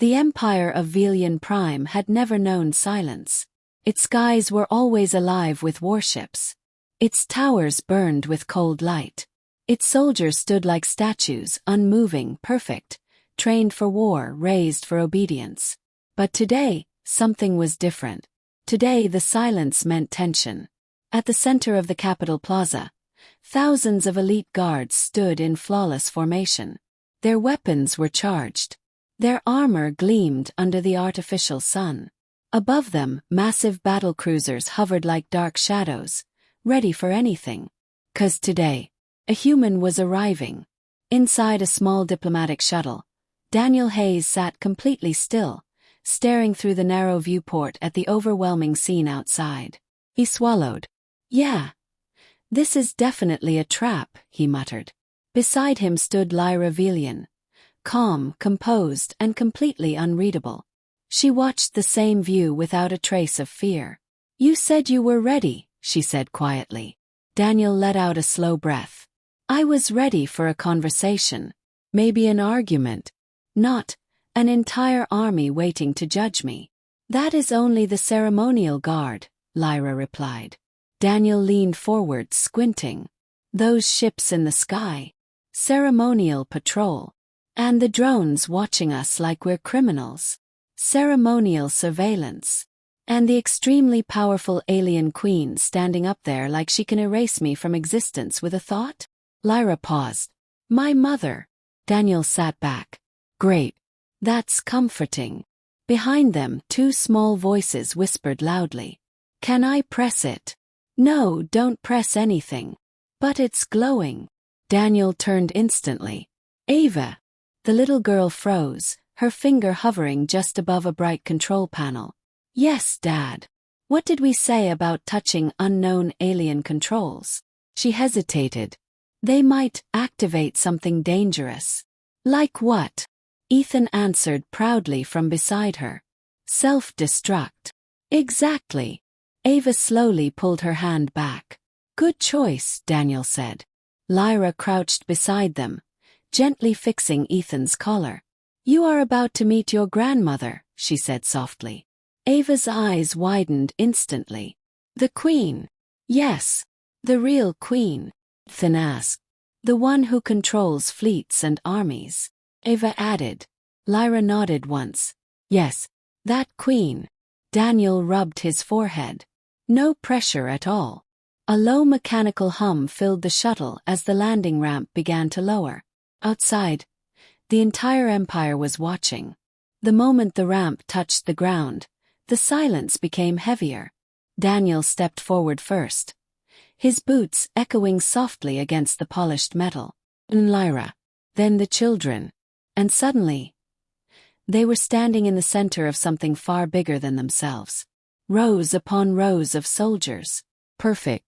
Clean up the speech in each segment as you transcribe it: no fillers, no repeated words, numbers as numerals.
The empire of Velion Prime had never known silence. Its skies were always alive with warships. Its towers burned with cold light. Its soldiers stood like statues, unmoving, perfect, trained for war, raised for obedience. But today, something was different. Today the silence meant tension. At the center of the capital plaza, thousands of elite guards stood in flawless formation. Their weapons were charged. Their armor gleamed under the artificial sun. Above them, massive battlecruisers hovered like dark shadows, ready for anything. 'Cause today, a human was arriving. Inside a small diplomatic shuttle, Daniel Hayes sat completely still, staring through the narrow viewport at the overwhelming scene outside. He swallowed. "Yeah. This is definitely a trap," he muttered. Beside him stood Lyra Velion, calm, composed, and completely unreadable. She watched the same view without a trace of fear. "You said you were ready," she said quietly. Daniel let out a slow breath. "I was ready for a conversation. Maybe an argument. Not an entire army waiting to judge me." "That is only the ceremonial guard," Lyra replied. Daniel leaned forward, squinting. "Those ships in the sky. Ceremonial patrol. And the drones watching us like we're criminals. Ceremonial surveillance. And the extremely powerful alien queen standing up there like she can erase me from existence with a thought?" Lyra paused. "My mother." Daniel sat back. "Great. That's comforting." Behind them, two small voices whispered loudly. "Can I press it?" "No, don't press anything." "But it's glowing." Daniel turned instantly. "Ava." The little girl froze, her finger hovering just above a bright control panel. "Yes, Dad. What did we say about touching unknown alien controls?" She hesitated. "They might activate something dangerous." "Like what?" Ethan answered proudly from beside her. "Self-destruct." "Exactly." Ava slowly pulled her hand back. "Good choice," Daniel said. Lyra crouched beside them, gently fixing Ethan's collar. "You are about to meet your grandmother," she said softly. Ava's eyes widened instantly. "The Queen?" "Yes. The real Queen," Ethan asked. "The one who controls fleets and armies," Ava added. Lyra nodded once. "Yes, that Queen." Daniel rubbed his forehead. No pressure at all. A low mechanical hum filled the shuttle as the landing ramp began to lower. Outside, the entire empire was watching. The moment the ramp touched the ground, the silence became heavier. Daniel stepped forward first, his boots echoing softly against the polished metal. And Lyra. Then the children. And suddenly, they were standing in the center of something far bigger than themselves. Rows upon rows of soldiers. Perfect.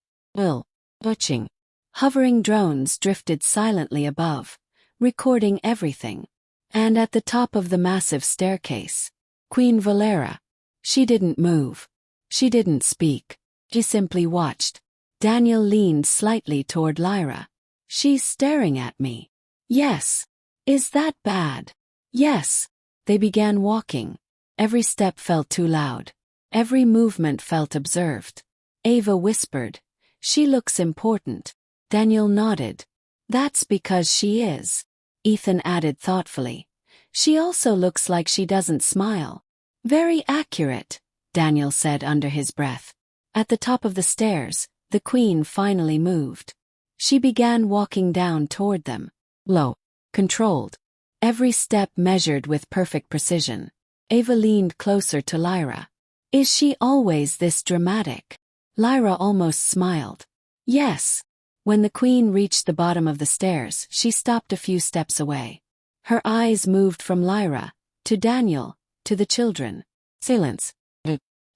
Touching. Hovering drones drifted silently above, recording everything. And at the top of the massive staircase, Queen Valera. She didn't move. She didn't speak. She simply watched. Daniel leaned slightly toward Lyra. "She's staring at me." "Yes." "Is that bad?" "Yes." They began walking. Every step felt too loud. Every movement felt observed. Ava whispered, "She looks important." Daniel nodded. "That's because she is." Ethan added thoughtfully. "She also looks like she doesn't smile." "Very accurate," Daniel said under his breath. At the top of the stairs, the Queen finally moved. She began walking down toward them. Low. Controlled. Every step measured with perfect precision. Ava leaned closer to Lyra. "Is she always this dramatic?" Lyra almost smiled. "Yes." When the Queen reached the bottom of the stairs, she stopped a few steps away. Her eyes moved from Lyra, to Daniel, to the children. Silence.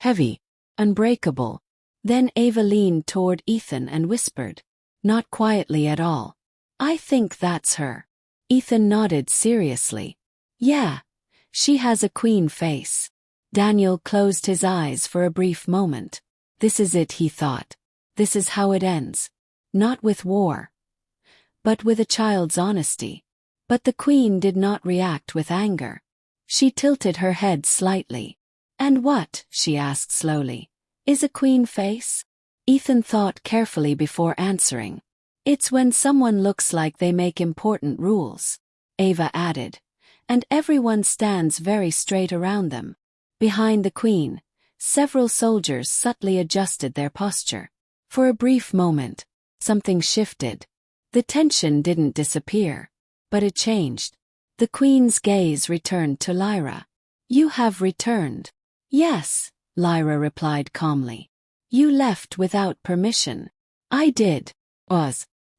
Heavy. Unbreakable. Then Ava leaned toward Ethan and whispered. Not quietly at all. "I think that's her." Ethan nodded seriously. "Yeah. She has a queen face." Daniel closed his eyes for a brief moment. This is it, he thought. This is how it ends. Not with war, but with a child's honesty. But the Queen did not react with anger. She tilted her head slightly. And what, she asked slowly, is a queen face? Ethan thought carefully before answering. It's when someone looks like they make important rules, Ava added, and everyone stands very straight around them. Behind the queen, several soldiers subtly adjusted their posture. For a brief moment, something shifted. The tension didn't disappear, but it changed. The queen's gaze returned to Lyra. You have returned. Yes, Lyra replied calmly. You left without permission. I did.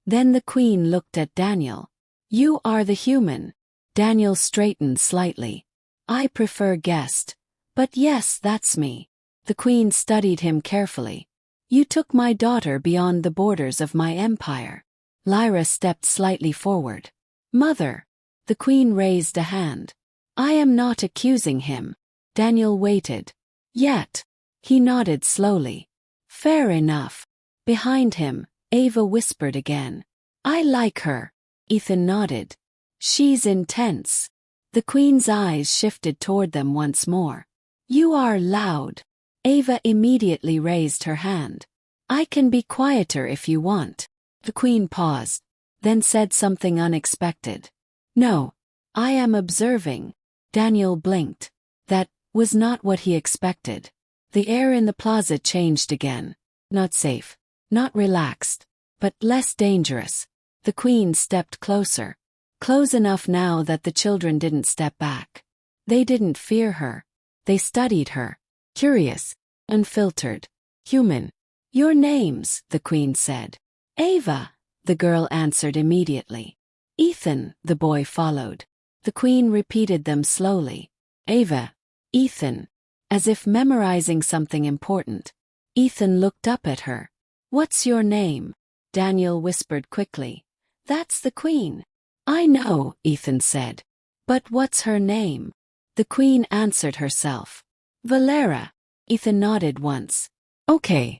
Then the queen looked at Daniel. You are the human. Daniel straightened slightly. I prefer guest. But yes, that's me. The queen studied him carefully. You took my daughter beyond the borders of my empire. Lyra stepped slightly forward. Mother. The queen raised a hand. I am not accusing him. Daniel waited. Yet. He nodded slowly. Fair enough. Behind him, Ava whispered again. I like her. Ethan nodded. She's intense. The queen's eyes shifted toward them once more. You are loud. Ava immediately raised her hand. I can be quieter if you want. The queen paused, then said something unexpected. No. I am observing. Daniel blinked. That was not what he expected. The air in the plaza changed again. Not safe. Not relaxed. But less dangerous. The queen stepped closer. Close enough now that the children didn't step back. They didn't fear her. They studied her. Curious. Unfiltered. Human. Your names, the queen said. Ava, the girl answered immediately. Ethan, the boy followed. The queen repeated them slowly. Ava. Ethan. As if memorizing something important. Ethan looked up at her. What's your name? Daniel whispered quickly. That's the queen. I know, Ethan said. But what's her name? The queen answered herself. Valera. Ethan nodded once. Okay.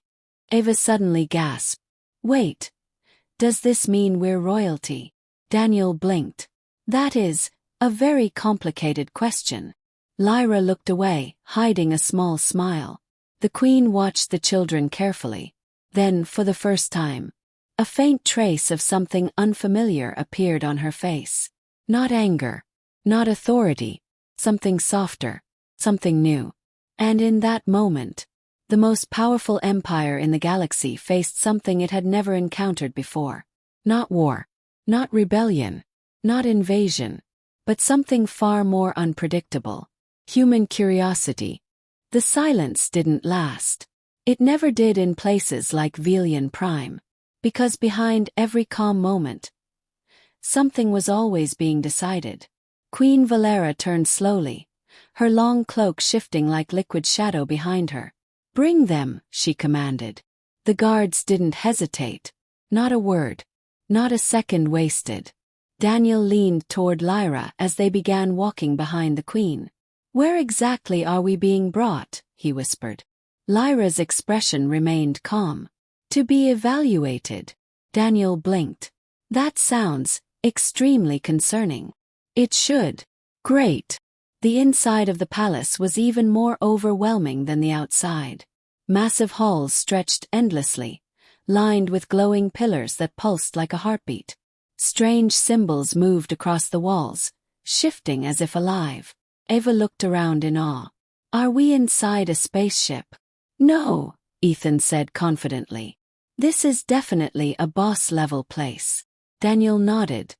Ava suddenly gasped. Wait. Does this mean we're royalty? Daniel blinked. That is a very complicated question. Lyra looked away, hiding a small smile. The queen watched the children carefully. Then, for the first time, a faint trace of something unfamiliar appeared on her face. Not anger. Not authority. Something softer. Something new. And in that moment, the most powerful empire in the galaxy faced something it had never encountered before. Not war. Not rebellion. Not invasion. But something far more unpredictable. Human curiosity. The silence didn't last. It never did in places like Velion Prime. Because behind every calm moment, something was always being decided. Queen Valera turned slowly, her long cloak shifting like liquid shadow behind her. Bring them, she commanded. The guards didn't hesitate. Not a word. Not a second wasted. Daniel leaned toward Lyra as they began walking behind the queen. Where exactly are we being brought? He whispered. Lyra's expression remained calm. To be evaluated. Daniel blinked. That sounds extremely concerning. It should. Great. The inside of the palace was even more overwhelming than the outside. Massive halls stretched endlessly, lined with glowing pillars that pulsed like a heartbeat. Strange symbols moved across the walls, shifting as if alive. Ava looked around in awe. Are we inside a spaceship? No, Ethan said confidently. This is definitely a boss-level place. Daniel nodded.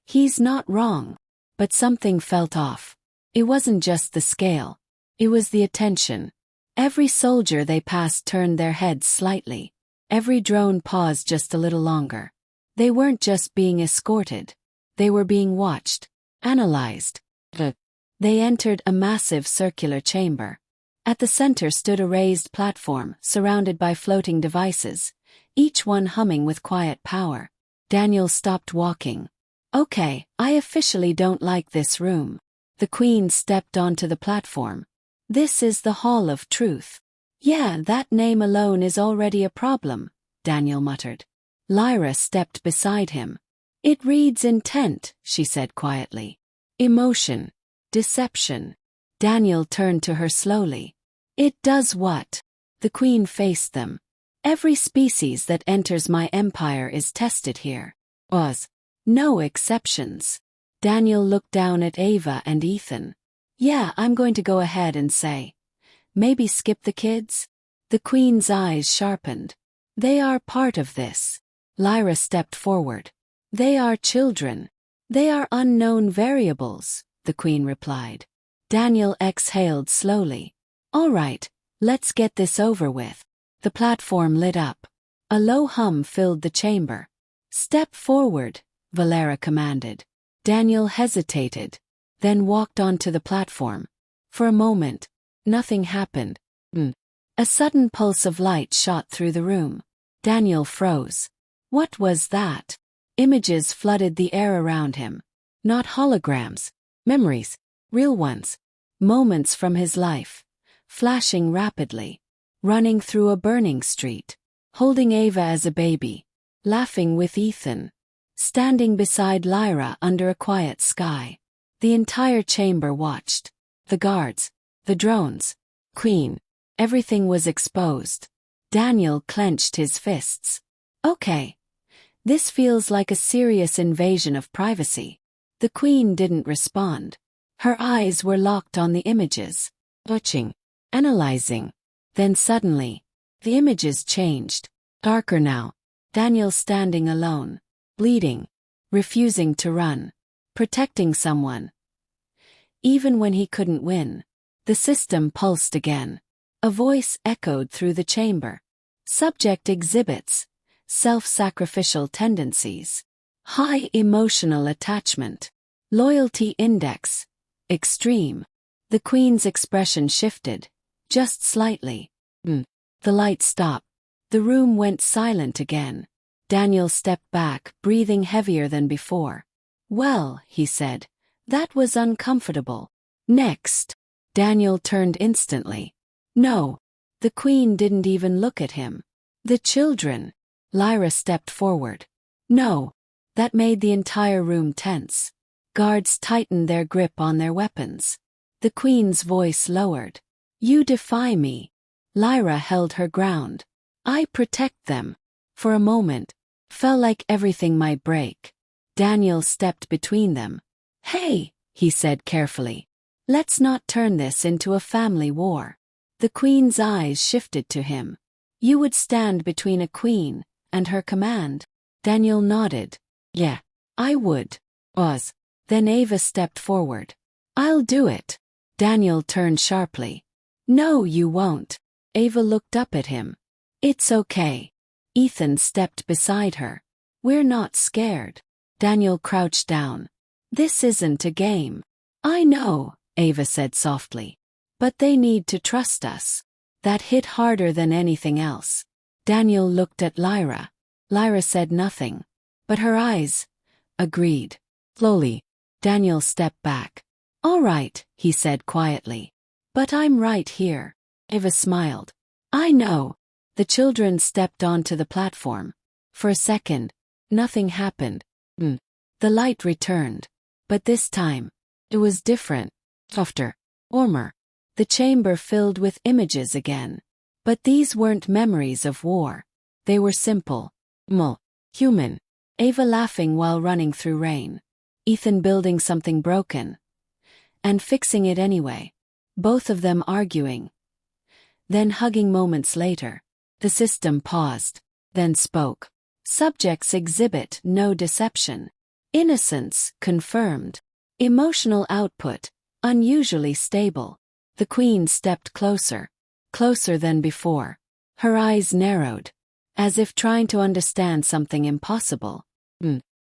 He's not wrong. But something felt off. It wasn't just the scale. It was the attention. Every soldier they passed turned their heads slightly. Every drone paused just a little longer. They weren't just being escorted. They were being watched, analyzed. They entered a massive circular chamber. At the center stood a raised platform surrounded by floating devices, each one humming with quiet power. Daniel stopped walking. Okay, I officially don't like this room. The queen stepped onto the platform. This is the Hall of Truth. Yeah, that name alone is already a problem, Daniel muttered. Lyra stepped beside him. It reads intent, she said quietly. Emotion. Deception. Daniel turned to her slowly. It does what? The Queen faced them. Every species that enters my empire is tested here. Was. No exceptions. Daniel looked down at Ava and Ethan. Yeah, I'm going to go ahead and say. Maybe skip the kids? The Queen's eyes sharpened. They are part of this. Lyra stepped forward. They are children. They are unknown variables, the Queen replied. Daniel exhaled slowly. All right, let's get this over with. The platform lit up. A low hum filled the chamber. Step forward, Valera commanded. Daniel hesitated, then walked onto the platform. For a moment, nothing happened. A sudden pulse of light shot through the room. Daniel froze. What was that? Images flooded the air around him. Not holograms, memories, real ones. Moments from his life, flashing rapidly. Running through a burning street. Holding Ava as a baby. Laughing with Ethan. Standing beside Lyra under a quiet sky. The entire chamber watched. The guards. The drones. Queen. Everything was exposed. Daniel clenched his fists. Okay. This feels like a serious invasion of privacy. The Queen didn't respond. Her eyes were locked on the images. Watching. Analyzing. Then suddenly, the images changed. Darker now. Daniel standing alone. Bleeding. Refusing to run. Protecting someone. Even when he couldn't win. The system pulsed again. A voice echoed through the chamber. Subject exhibits self-sacrificial tendencies. High emotional attachment. Loyalty index. Extreme. The Queen's expression shifted. Just slightly. The light stopped. The room went silent again. Daniel stepped back, breathing heavier than before. Well, he said, that was uncomfortable. Next. Daniel turned instantly. No. The Queen didn't even look at him. The children. Lyra stepped forward. No. That made the entire room tense. Guards tightened their grip on their weapons. The Queen's voice lowered. You defy me. Lyra held her ground. I protect them. For a moment. Felt like everything might break. Daniel stepped between them. Hey, he said carefully. Let's not turn this into a family war. The Queen's eyes shifted to him. You would stand between a queen and her command? Daniel nodded. Yeah, I would. Then Ava stepped forward. I'll do it. Daniel turned sharply. No, you won't. Ava looked up at him. It's okay. Ethan stepped beside her. We're not scared. Daniel crouched down. This isn't a game. I know, Ava said softly. But they need to trust us. That hit harder than anything else. Daniel looked at Lyra. Lyra said nothing. But her eyes agreed. Slowly, Daniel stepped back. All right, he said quietly. But I'm right here. Ava smiled. I know. The children stepped onto the platform. For a second, nothing happened. The light returned. But this time, it was different. Softer. Warmer. The chamber filled with images again. But these weren't memories of war. They were simple. Human. Ava laughing while running through rain. Ethan building something broken. And fixing it anyway. Both of them arguing. Then hugging moments later. The system paused. Then spoke. Subjects exhibit no deception. Innocence confirmed. Emotional output unusually stable. The Queen stepped closer. Closer than before. Her eyes narrowed. As if trying to understand something impossible.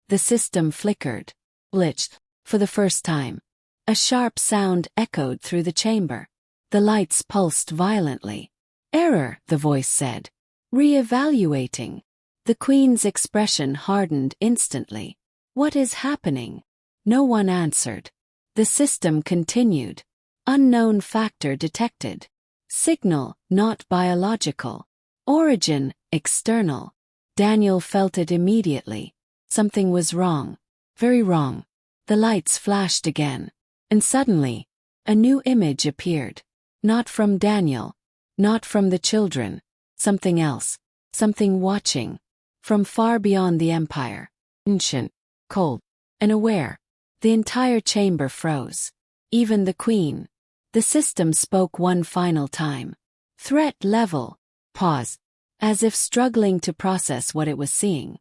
The system flickered. Glitched. For the first time. A sharp sound echoed through the chamber. The lights pulsed violently. Error, the voice said. Re-evaluating. The Queen's expression hardened instantly. What is happening? No one answered. The system continued. Unknown factor detected. Signal, not biological. Origin, external. Daniel felt it immediately. Something was wrong. Very wrong. The lights flashed again. And suddenly, a new image appeared. Not from Daniel. Not from the children. Something else. Something watching. From far beyond the empire. Ancient. Cold. And aware. The entire chamber froze. Even the queen. The system spoke one final time. Threat level. Pause. As if struggling to process what it was seeing.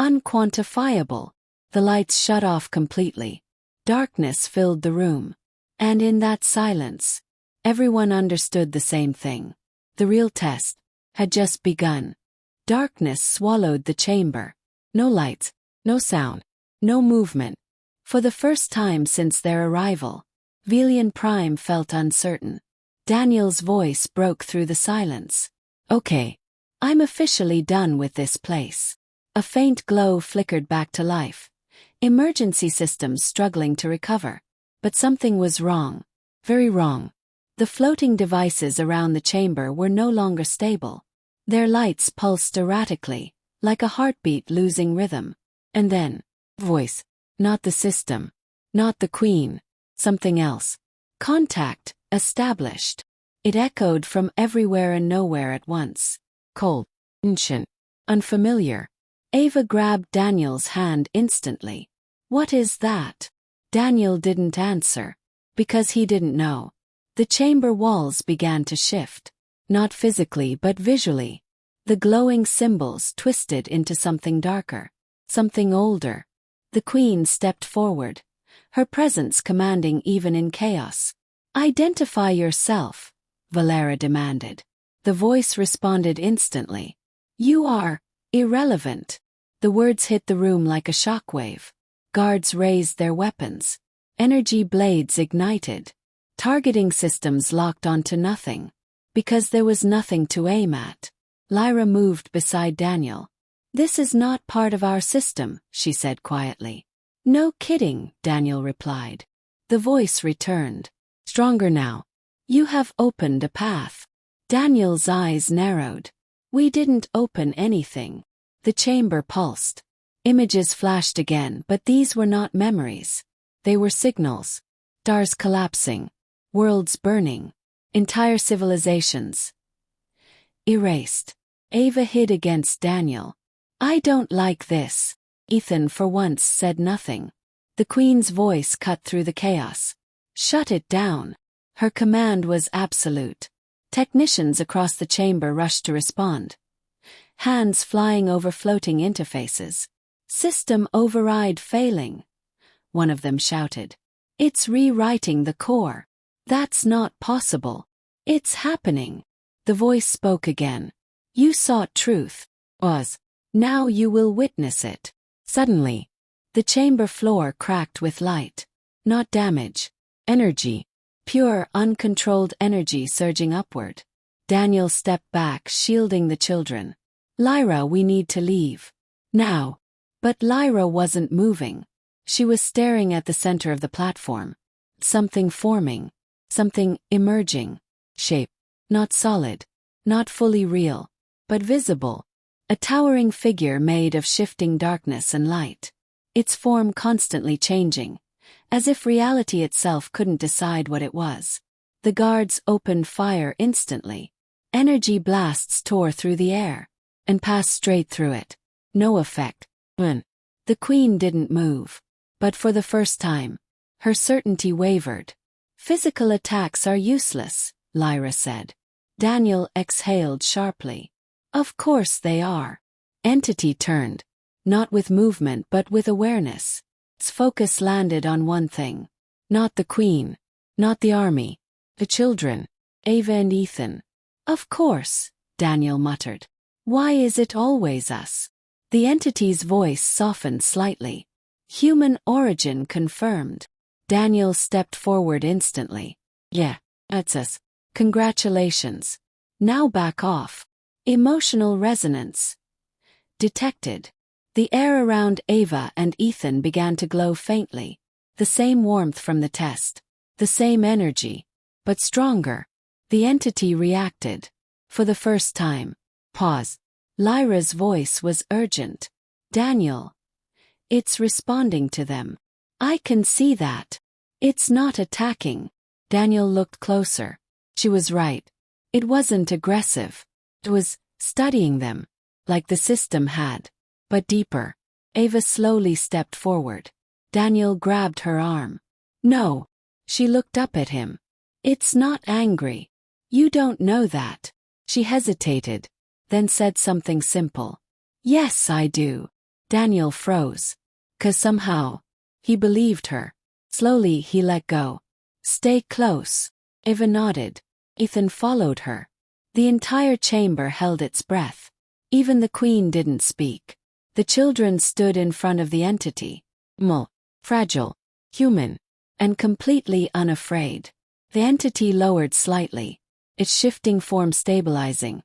Unquantifiable. The lights shut off completely. Darkness filled the room. And in that silence, everyone understood the same thing. The real test had just begun. Darkness swallowed the chamber. No lights, no sound, no movement. For the first time since their arrival, Velion Prime felt uncertain. Daniel's voice broke through the silence. Okay, I'm officially done with this place. A faint glow flickered back to life. Emergency systems struggling to recover. But something was wrong. Very wrong. The floating devices around the chamber were no longer stable. Their lights pulsed erratically, like a heartbeat losing rhythm. And then, voice. Not the system. Not the queen. Something else. Contact, established. It echoed from everywhere and nowhere at once. Cold. Ancient. Unfamiliar. Ava grabbed Daniel's hand instantly. What is that? Daniel didn't answer. Because he didn't know. The chamber walls began to shift. Not physically but visually. The glowing symbols twisted into something darker. Something older. The queen stepped forward. Her presence commanding even in chaos. Identify yourself, Valera demanded. The voice responded instantly. You are irrelevant. The words hit the room like a shockwave. Guards raised their weapons. Energy blades ignited. Targeting systems locked onto nothing. Because there was nothing to aim at. Lyra moved beside Daniel. This is not part of our system, she said quietly. No kidding, Daniel replied. The voice returned. Stronger now. You have opened a path. Daniel's eyes narrowed. We didn't open anything. The chamber pulsed. Images flashed again, but these were not memories. They were signals. Stars collapsing. Worlds burning. Entire civilizations. Erased. Ava hid against Daniel. I don't like this. Ethan for once said nothing. The queen's voice cut through the chaos. Shut it down. Her command was absolute. Technicians across the chamber rushed to respond. Hands flying over floating interfaces. System override failing. One of them shouted. It's rewriting the core. That's not possible. It's happening. The voice spoke again. You sought truth. Now you will witness it. Suddenly, the chamber floor cracked with light. Not damage. Energy. Pure, uncontrolled energy surging upward. Daniel stepped back, shielding the children. Lyra, we need to leave. Now. But Lyra wasn't moving. She was staring at the center of the platform. Something forming. Something emerging. Shape. Not solid. Not fully real. But visible. A towering figure made of shifting darkness and light. Its form constantly changing. As if reality itself couldn't decide what it was. The guards opened fire instantly. Energy blasts tore through the air. And passed straight through it. No effect. The queen didn't move. But for the first time, her certainty wavered. Physical attacks are useless, Lyra said. Daniel exhaled sharply. Of course they are. Entity turned. Not with movement but with awareness. Its focus landed on one thing. Not the queen. Not the army. The children. Ava and Ethan. Of course, Daniel muttered. Why is it always us? The entity's voice softened slightly. Human origin confirmed. Daniel stepped forward instantly. Yeah, that's us. Congratulations. Now back off. Emotional resonance. Detected. The air around Ava and Ethan began to glow faintly. The same warmth from the test. The same energy. But stronger. The entity reacted. For the first time. Pause. Lyra's voice was urgent. Daniel. It's responding to them. I can see that. It's not attacking. Daniel looked closer. She was right. It wasn't aggressive. It was studying them, like the system had. But deeper. Ava slowly stepped forward. Daniel grabbed her arm. No. She looked up at him. It's not angry. You don't know that. She hesitated, then said something simple. Yes, I do. Daniel froze. 'Cause somehow, he believed her. Slowly he let go. Stay close. Ava nodded. Ethan followed her. The entire chamber held its breath. Even the queen didn't speak. The children stood in front of the entity. Fragile, human, and completely unafraid. The entity lowered slightly, its shifting form stabilizing.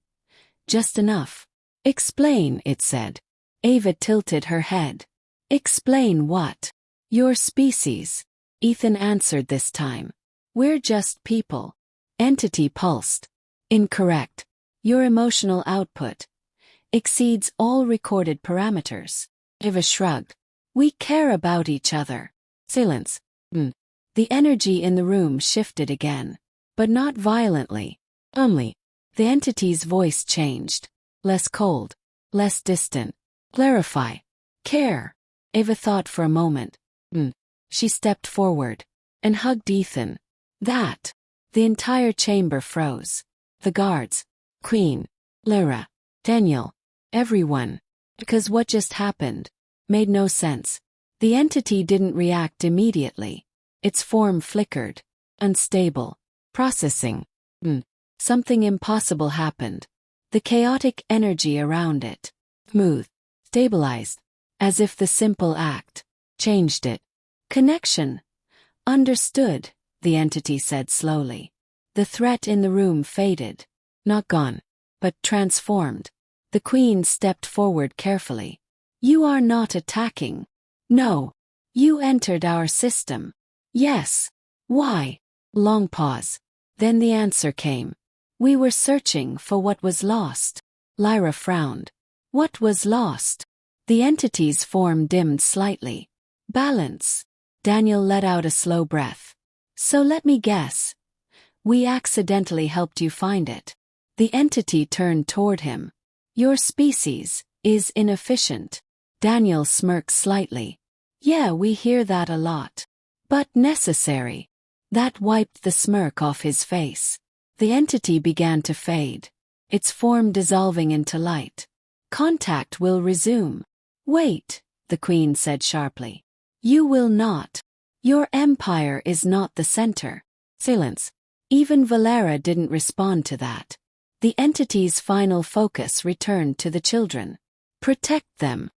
Just enough. Explain, it said. Ava tilted her head. Explain what? Your species. Ethan answered this time. We're just people. Entity pulsed. Incorrect. Your emotional output exceeds all recorded parameters. Ava shrugged. We care about each other. Silence. The energy in the room shifted again. But not violently. Only. The entity's voice changed. Less cold. Less distant. Clarify. Care. Ava thought for a moment. She stepped forward and hugged Ethan. That. The entire chamber froze. The guards. Queen. Lyra. Daniel. Everyone. Because what just happened made no sense. The entity didn't react immediately. Its form flickered. Unstable. Processing. Something impossible happened. The chaotic energy around it. Smooth. Stabilized. As if the simple act changed it. Connection. Understood, the entity said slowly. The threat in the room faded. Not gone, but transformed. The queen stepped forward carefully. You are not attacking. No. You entered our system. Yes. Why? Long pause. Then the answer came. We were searching for what was lost. Lyra frowned. What was lost? The entity's form dimmed slightly. Balance. Daniel let out a slow breath. So let me guess. We accidentally helped you find it. The entity turned toward him. Your species is inefficient. Daniel smirked slightly. Yeah, we hear that a lot. But necessary. That wiped the smirk off his face. The entity began to fade. Its form dissolving into light. Contact will resume. Wait, the queen said sharply. You will not. Your empire is not the center. Silence. Even Valera didn't respond to that. The entity's final focus returned to the children. Protect them.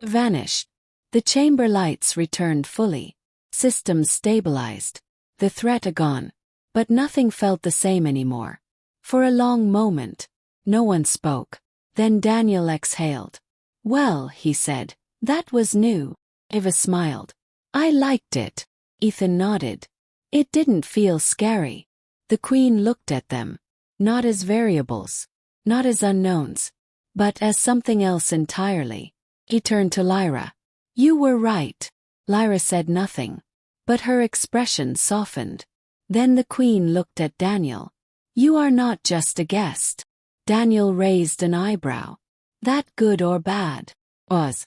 Vanished. The chamber lights returned fully. Systems stabilized. The threat gone. But nothing felt the same anymore. For a long moment, no one spoke. Then Daniel exhaled. Well, he said, that was new. Ava smiled. I liked it. Ethan nodded. It didn't feel scary. The queen looked at them. Not as variables. Not as unknowns. But as something else entirely. He turned to Lyra. You were right. Lyra said nothing. But her expression softened. Then the queen looked at Daniel. You are not just a guest. Daniel raised an eyebrow. That good or bad? Was.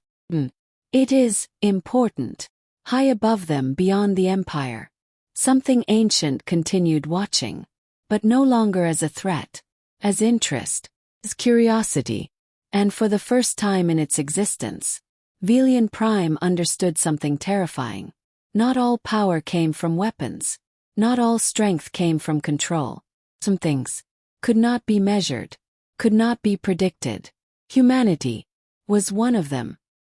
It is important. High above them beyond the empire. Something ancient continued watching. But no longer as a threat. As interest. As curiosity. And for the first time in its existence, Velion Prime understood something terrifying. Not all power came from weapons. Not all strength came from control. Some things could not be measured. Could not be predicted. Humanity was one of them.